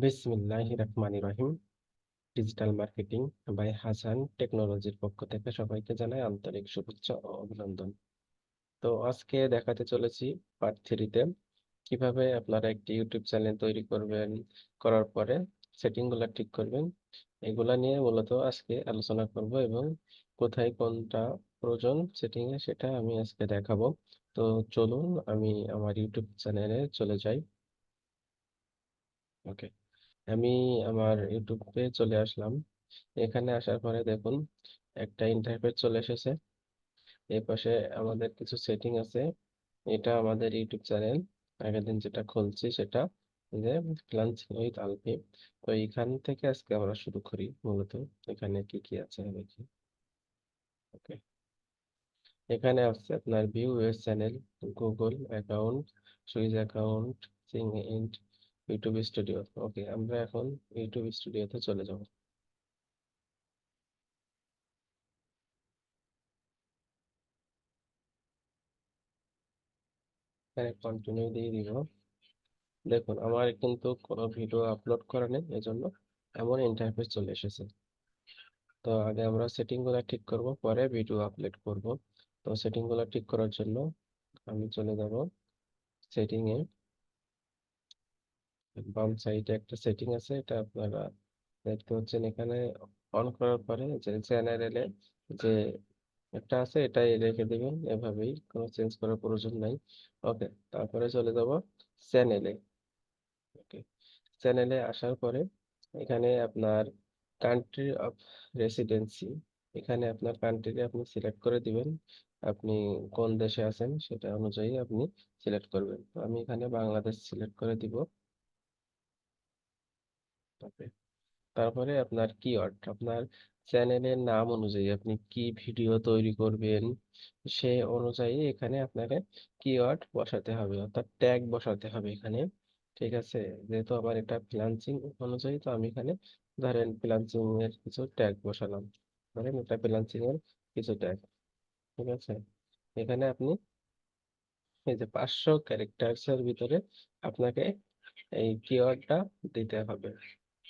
বিসমিল্লাহির রহমানির রহিম। Digital marketing by Hasan টেকনোলজির পক্ষ থেকে সবাইকে জানাই আন্তরিক শুভেচ্ছা ও অভিনন্দন। তো আজকে দেখাতে চলেছি পার্ট থ্রিতে কিভাবে আপনারা একটি ইউটিউব চ্যানেল তৈরি করবেন, করার পরে সেটিং গুলা ঠিক করবেন। এগুলা নিয়ে মূলত আজকে আলোচনা করব এবং কোথায় কোনটা প্রয়োজন সেটিং এ সেটা আমি আজকে দেখাবো। তো চলুন আমি আমার ইউটিউব চ্যানেলে চলে যাই। ওকে, আমি আমার ইউটিউবে চলে আসলাম। এখানে আসার পরে দেখুন একটা ইন্টারফেস চলে এসেছে। এই পাশে আমাদের কিছু সেটিং আছে। এটা আমাদের ইউটিউব চ্যানেল। আগের দিন যেটা খুলছি সেটা যে ফ্রিল্যান্সিং উইথ আলপি। তো এখান থেকে আজকে আমরা শুরু করি মূলত। এখানে কি কি আছে দেখি। ওকে, এখানে আছে আপনার view your channel, Google account, switch account, সিং ইন্ট, ইউটিউব স্টুডিও। ওকে, আমরা এখন ইউটিউব স্টুডিওতে চলে যাব। এখানে কন্টিনিউ দিয়ে দিব। দেখুন আমার কিন্তু কোনো ভিডিও আপলোড করা নেই, এজন্য এমন ইন্টারফেস চলে এসেছে। তো আগে আমরা সেটিং গুলা ঠিক করব, পরে ভিডিও আপলোড করব। তো সেটিং গুলা ঠিক করার জন্য আমি চলে যাব সেটিং এ। বাম সাইডে একটা সেটিং আছে, এটা আপনারা দেখতে পাচ্ছেন। এখানে অন করার পরে যে চ্যানেলে যে একটা আছে এটাই রেখে দিবেন, এভাবেই, কোনো চেঞ্জ করার প্রয়োজন নাই। ওকে, তারপরে চলে যাব চ্যানেলে। ওকে, চ্যানেলে আসার পরে এখানে আপনার কান্ট্রি অফ রেসিডেন্সি, এখানে আপনার কান্ট্রি আপনি সিলেক্ট করে দিবেন। আপনি কোন দেশে আছেন সেটা অনুযায়ী আপনি সিলেক্ট করবেন। তো আমি এখানে বাংলাদেশ সিলেক্ট করে দিব। ওকে, তারপরে আপনার কিওয়ার্ড, আপনার চ্যানেলের নাম অনুযায়ী আপনি কি ভিডিও তৈরি করবেন সে অনুযায়ী এখানে আপনাকে কিওয়ার্ড বসাতে হবে, অর্থাৎ ট্যাগ বসাতে হবে এখানে। ঠিক আছে, যেহেতু আমার এটা ফ্রিল্যান্সিং অনুযায়ী, তো আমি এখানে ধরেন ফ্রিল্যান্সিং এর কিছু ট্যাগ বসালাম। ধরেন এটা ফ্রিল্যান্সিং এর কিছু ট্যাগ। ঠিক আছে, এখানে আপনি এই যে 500 ক্যারেক্টার্স এর ভিতরে আপনাকে এই কিওয়ার্ডটা দিতে হবে।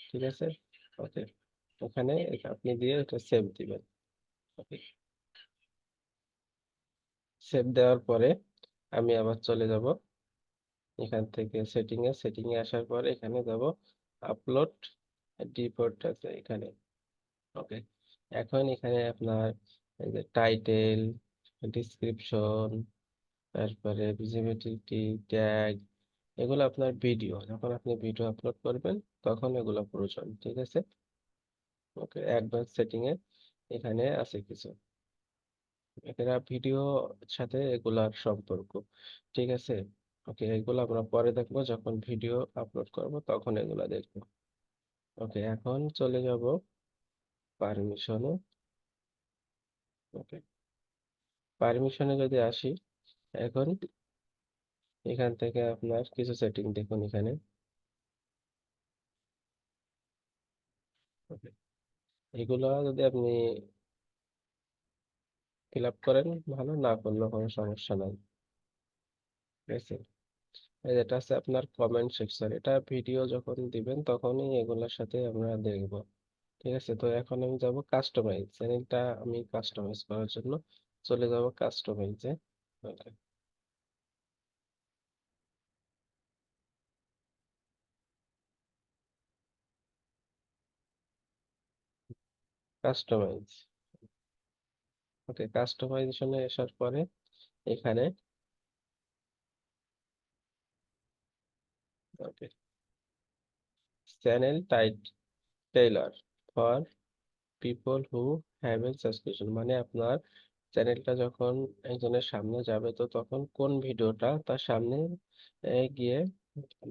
ঠিক আছে, ওকে, ওখানে আপনি দিয়ে এটা সেভ দিবেন। ওকে, সেভ দেওয়ার পরে আমি আবার চলে যাব এখান থেকে সেটিং এ আসার পরে এখানে যাব আপলোড রিপোর্ট আছে এখানে। ওকে, এখন এখানে আপনার এই যে টাইটেল, ডিসক্রিপশন, তারপরে ভিজিবিলিটি, ট্যাগ, এগুলো আপনার ভিডিও, যখন আপনি ভিডিও আপলোড করবেন তখন এগুলো প্রয়োজন। ঠিক আছে, ওকে, অ্যাডভান্স সেটিং এ এখানে আছে কিছু, এরা ভিডিও সাথে এগুলার সম্পর্ক। ঠিক আছে, ওকে, এগুলো আমরা পরে দেখবো, যখন ভিডিও আপলোড করব তখন এগুলা দেখবো। ওকে, এখন চলে যাব পারমিশনে। ওকে, পারমিশনে যদি আসি, এখন এখান থেকে আপনার কিছু সেটিং দেখুন এখানে। ওকে, এগুলো যদি আপনি ফিল আপ করেন ভালো, না করলেও কোনো সমস্যা নাই। ঠিক আছে, এই যেটা আছে আপনার কমেন্ট সেকশন, এটা ভিডিও যখন দিবেন তখনই এগুলোর সাথে আমরা দেখবো। ঠিক আছে, তো এখন আমি যাব কাস্টমাইজ, চ্যানেলটা আমি কাস্টমাইজ করার জন্য চলে যাব কাস্টমাইজে। কাস্টমাইজ, ওকে, কাস্টমাইজেশনে আসার পরে এখানে ওকে, চ্যানেল টাইট টেইলর for people who have a subscription, মানে আপনার চ্যানেলটা যখন একজনের সামনে যাবে তো তখন কোন ভিডিওটা তার সামনে গিয়ে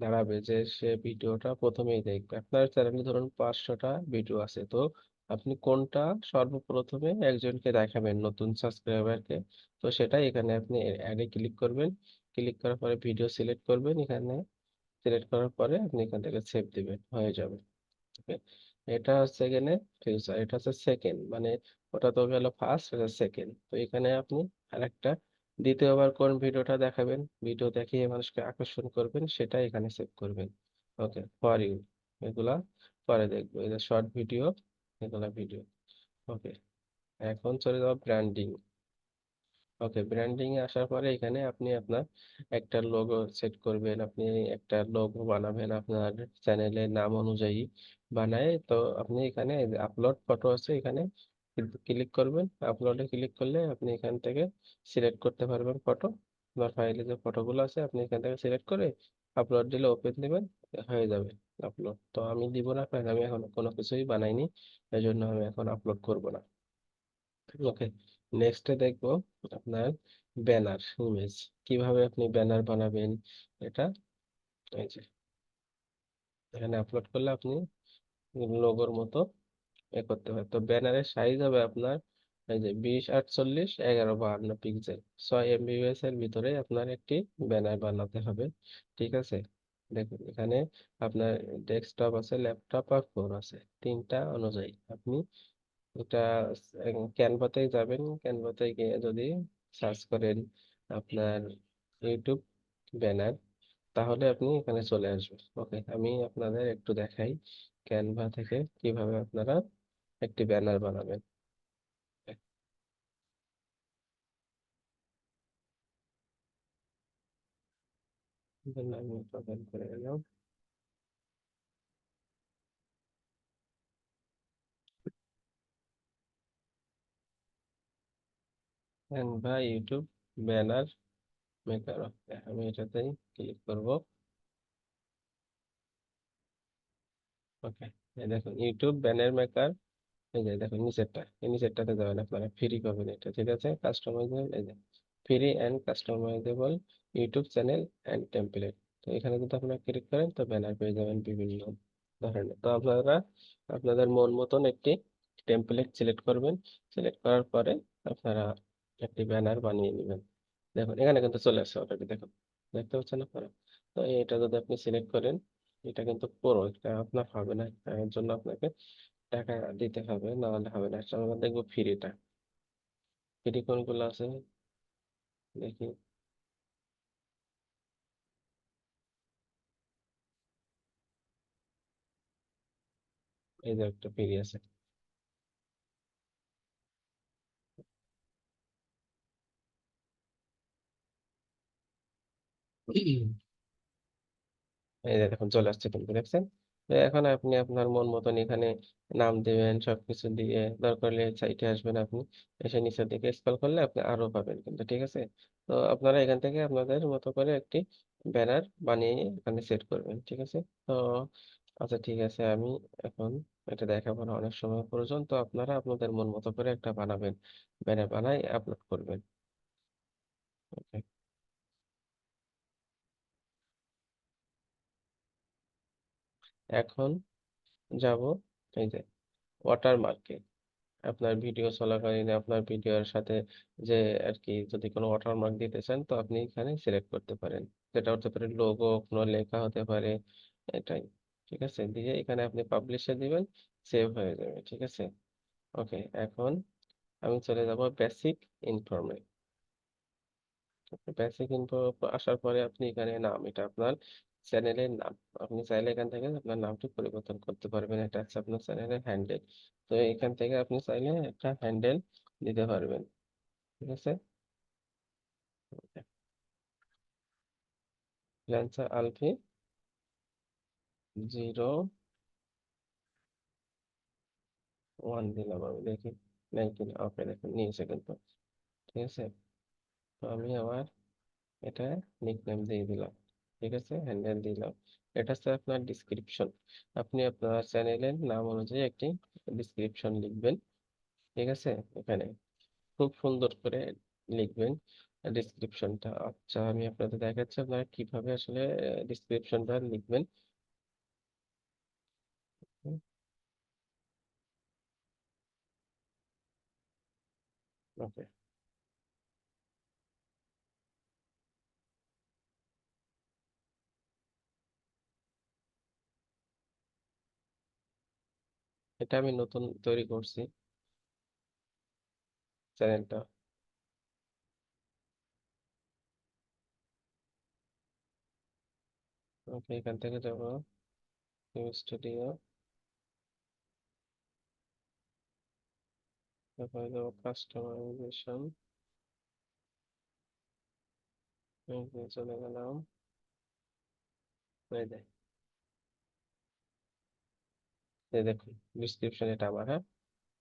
দাঁড়াবে, যে সে ভিডিওটা প্রথমেই দেখবে। আপনার চ্যানেলে ধরুন 500টা ভিডিও আছে, তো আপনি কোনটা সর্বপ্রথমে একজনকে দেখাবেন, নতুন সাবস্ক্রাইবারকে। তো সেটাই এখানে আপনি অ্যাডে ক্লিক করবেন। ক্লিক করার পরে ভিডিও সিলেক্ট করবেন, এখানে সিলেক্ট করার পরে আপনি এখান থেকে সেভ দিবেন, হয়ে যাবে। Okay? এটা হচ্ছে এখানে ফিউচার, এটা হচ্ছে সেকেন্ড, মানে ওটা তো গেল ফার্স্ট, এটা সেকেন্ড। তো এখানে আপনি আরেকটা দ্বিতীয়বার কোন ভিডিওটা দেখাবেন, ভিডিও দেখিয়ে মানুষকে আকর্ষণ করবেন, সেটা এখানে সেভ করবেন। ওকে, ফর ইউ। এগুলা পরে দেখবো, এই যে শর্ট ভিডিও, এগুলা ভিডিও। ওকে, এখন চলে যাবো ব্র্যান্ডিং। ওকে, ব্র্যান্ডিং এ আসার পরে এখানে আপনি আপনার একটা লোগো সেট করবেন, আপনি একটা লোগো বানাবেন আপনার চ্যানেলের নাম অনুযায়ী বানায়। তো আপনি এখানে আপলোড ফটো আছে, এখানে ক্লিক করবেন। আপলোডে ক্লিক করলে আপনি এখান থেকে সিলেক্ট করতে পারবেন ফটো। আপনার ফাইলে যে ফটোগুলো আছে আপনি এখান থেকে সিলেক্ট করে আপলোড দিলে ওপেন দিবেন, হয়ে যাবে আপলোড। তো আমি দিব না, কারণ আমি এখন কোনো কিছুই বানাইনি, এই জন্য আমি এখন আপলোড করব না। ওকে, নেক্সটে দেখবো আপনার ব্যানার ইমেজ, কিভাবে আপনি ব্যানার বানাবেন। এটা এই যে এখানে আপলোড করলে আপনি লোগোর মতো করতে হয়। তো ব্যানারের সাইজ হবে আপনার এই যে 20 48 11 52 পিক্সেল, 6 MB এর ভিতরে আপনার একটি ব্যানার বানাতে হবে। ঠিক আছে, দেখুন এখানে আপনার ডেস্কটপ আছে, ল্যাপটপ আর ফোন আছে, তিনটা অনুযায়ী আপনি এটা ক্যানভাতে যাবেন। ক্যানভাতে গিয়ে যদি সার্চ করেন আপনার ইউটিউব ব্যানার, তাহলে আপনি এখানে চলে আসবেন। ওকে, আমি আপনাদের একটু দেখাই ক্যানভা থেকে কিভাবে আপনারা একটি ব্যানার বানাবেন। আমি ওপেন করে গেলাম। ক্যানভা ইউটিউব ব্যানার মেকার, আমি এটাতেই ক্লিক করব। ওকে, দেখুন ইউটিউব ব্যানার মেকার, এই যে দেখুন নিচেরটা, এই নিচেরটাতে যাবেন, আপনারা ফ্রি পাবেন এটা। ঠিক আছে, কাস্টমাইজেবল, এই যে free and customisable YouTube channel and template. তো এখানে যদি আপনারা ক্লিক করেন তো ব্যানার পেয়ে যাবেন বিভিন্ন ধরনের। তো আপনারা আপনাদের মন মতন একটি টেমপ্লেট সিলেক্ট করবেন। সিলেক্ট করার পরে আপনারা একটি ব্যানার বানিয়ে নেবেন। দেখুন এখানে কিন্তু চলে আসছে অলরেডি, দেখুন দেখতে পাচ্ছেন আপনারা। তো এটা যদি আপনি সিলেক্ট করেন, এটা কিন্তু পুরো এটা আপনার হবে না, এর জন্য আপনাকে টাকা দিতে হবে, না হলে হবে না। আচ্ছা, আমরা দেখবো ফ্রিটা, ফ্রি কোনগুলো আছে দেখি। এই যে একটা ফ্রি আছে। এই যে দেখুন চলে আসছে, কিন্তু দেখছেন। তো এখন আপনি আপনার মন মতন এখানে নাম দিবেন, সবকিছু দিয়ে দরকার হলে সাইটে আসবেন আপনি, এসে নিচের দিকে স্ক্রল করলে আপনি আরো পাবেন কিন্তু। ঠিক আছে, তো আপনারা এখান থেকে আপনাদের মতো করে একটি ব্যানার বানিয়ে এখানে সেট করবেন। ঠিক আছে, তো আচ্ছা ঠিক আছে, আমি এখন এটা দেখাবো না, অনেক সময় প্রয়োজন। তো আপনারা আপনাদের মন মতো করে একটা বানাবেন, ব্যানার বানাই আপলোড করবেন। ওকে, এখন যাব এই যে ওয়াটারমার্কে। আপনার ভিডিও চলাকালীন আপনার ভিডিওর সাথে যে আর কি যদি কোনো ওয়াটারমার্ক দিতে চান, তো আপনি এখানে সিলেক্ট করতে পারেন। যেটা হতে পারে লোগো, কোনো লেখা হতে পারে, এটাই। ঠিক আছে, দিয়ে এখানে আপনি পাবলিশে দিবেন, সেভ হয়ে যাবে। ঠিক আছে, ওকে, এখন আমি চলে যাব বেসিক ইনফরমে। বেসিক ইনফো আসার পরে আপনি এখানে নাম, এটা আপনার চ্যানেলের নাম। আপনি চাইলে এখান থেকে আপনার নামটি পরিবর্তন করতে পারবেন, এটা হচ্ছে আপনার চ্যানেলের হ্যান্ডেল। তো এখান থেকে আপনি চাইলে একটা হ্যান্ডেল দিতে পারবেন। ঠিক আছে, ফ্রিল্যান্সার আলফি 01 দিলাম, আমি দেখি নাই কিনা। ওকে, দেখুন নিয়েছে কিন্তু। ঠিক আছে, তো আমি আবার এটা নিকনেম দিয়ে দিলাম। ঠিক আছে, হ্যান্ডেল দিলাম। এটা হচ্ছে আপনার ডিসক্রিপশন। আপনি আপনার চ্যানেলের নাম অনুযায়ী একটি ডিসক্রিপশন লিখবেন। ঠিক আছে, এখানে খুব সুন্দর করে লিখবেন ডিসক্রিপশনটা। আচ্ছা, আমি আপনাদের দেখাচ্ছি আপনারা কিভাবে আসলে ডিসক্রিপশনটা লিখবেন। ওকে, এটা আমি নতুন তৈরি করছি চ্যানেলটা। ওকে, এখান থেকে যাব স্টুডিও, তারপরে দেবো কাস্টমাইজেশন, চলে গেলাম। এই যে, এই দেখুন ডিসক্রিপশন এটা আমার, হ্যাঁ।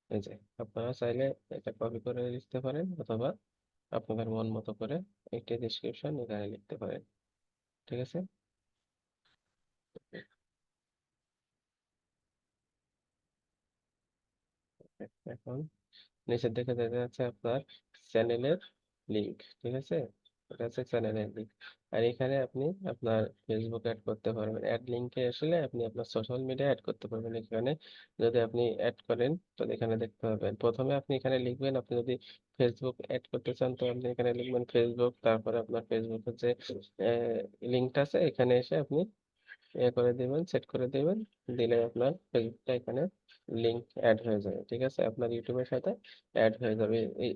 এই যে, আপনারা চাইলে এটা কপি করে লিখতে পারেন, অথবা আপনাদের মন মতো করে একটি ডিসক্রিপশন এখানে লিখতে পারেন। ঠিক আছে। এখন নিচের দিকে দেখা যাচ্ছে আপনার চ্যানেলের লিংক। ঠিক আছে, এটা হচ্ছে চ্যানেলের লিংক। আর এখানে আপনি আপনার ফেসবুক অ্যাড করতে পারবেন। অ্যাড লিংকে আসলে আপনি আপনার সোশ্যাল মিডিয়া অ্যাড করতে পারবেন এখানে। যদি আপনি অ্যাড করেন তো এখানে দেখতে পাবেন, প্রথমে আপনি এখানে লিখবেন, আপনি যদি ফেসবুক অ্যাড করতে চান তো আপনি এখানে লিখবেন ফেসবুক, তারপরে আপনার ফেসবুকের যে লিঙ্কটা আছে এখানে এসে আপনি করে দিবেন, সেট করে দিবেন। দিলে আপনার ফেসবুকটা এখানে লিংক অ্যাড হয়ে যাবে। ঠিক আছে, আপনার ইউটিউবের সাথে অ্যাড হয়ে যাবে। এই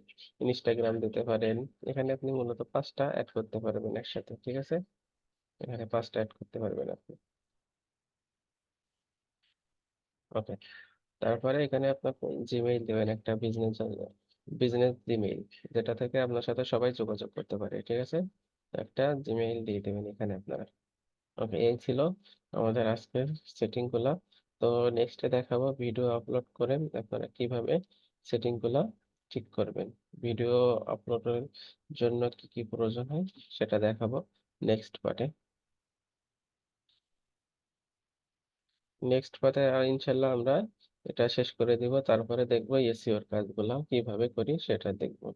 ইনস্টাগ্রাম দিতে পারেন। এখানে আপনি মূলত 5টা অ্যাড করতে পারবেন একসাথে। ঠিক আছে, এখানে 5টা অ্যাড করতে পারবেন আপনি। ওকে, তারপরে এখানে আপনার জিমেইল দেবেন, একটা বিজনেস বিজনেস জিমেইল, যেটা থেকে আপনার সাথে সবাই যোগাযোগ করতে পারে। ঠিক আছে, একটা জিমেইল দিয়ে দেবেন এখানে আপনারা। ওকে, এই ছিল আমাদের আজকের সেটিং গুলা। তো নেক্সটে দেখাবো ভিডিও আপলোড করেন আপনারা কিভাবে সেটিং গুলা ঠিক করবেন। ভিডিও আপলোডের জন্য কি কি প্রয়োজন হয় সেটা দেখাবো নেক্সট পার্টে। নেক্সট পার্টে ইনশাল্লাহ আমরা এটা শেষ করে দিব, তারপরে দেখবো এসইওর কাজগুলা কিভাবে করি সেটা দেখবো।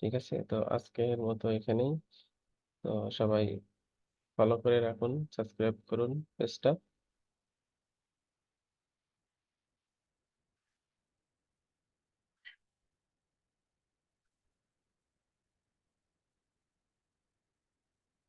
ঠিক আছে, তো আজকের মতো এখানেই। তো সবাই ফলো করে রাখুন, সাবস্ক্রাইব করুন পেজটা।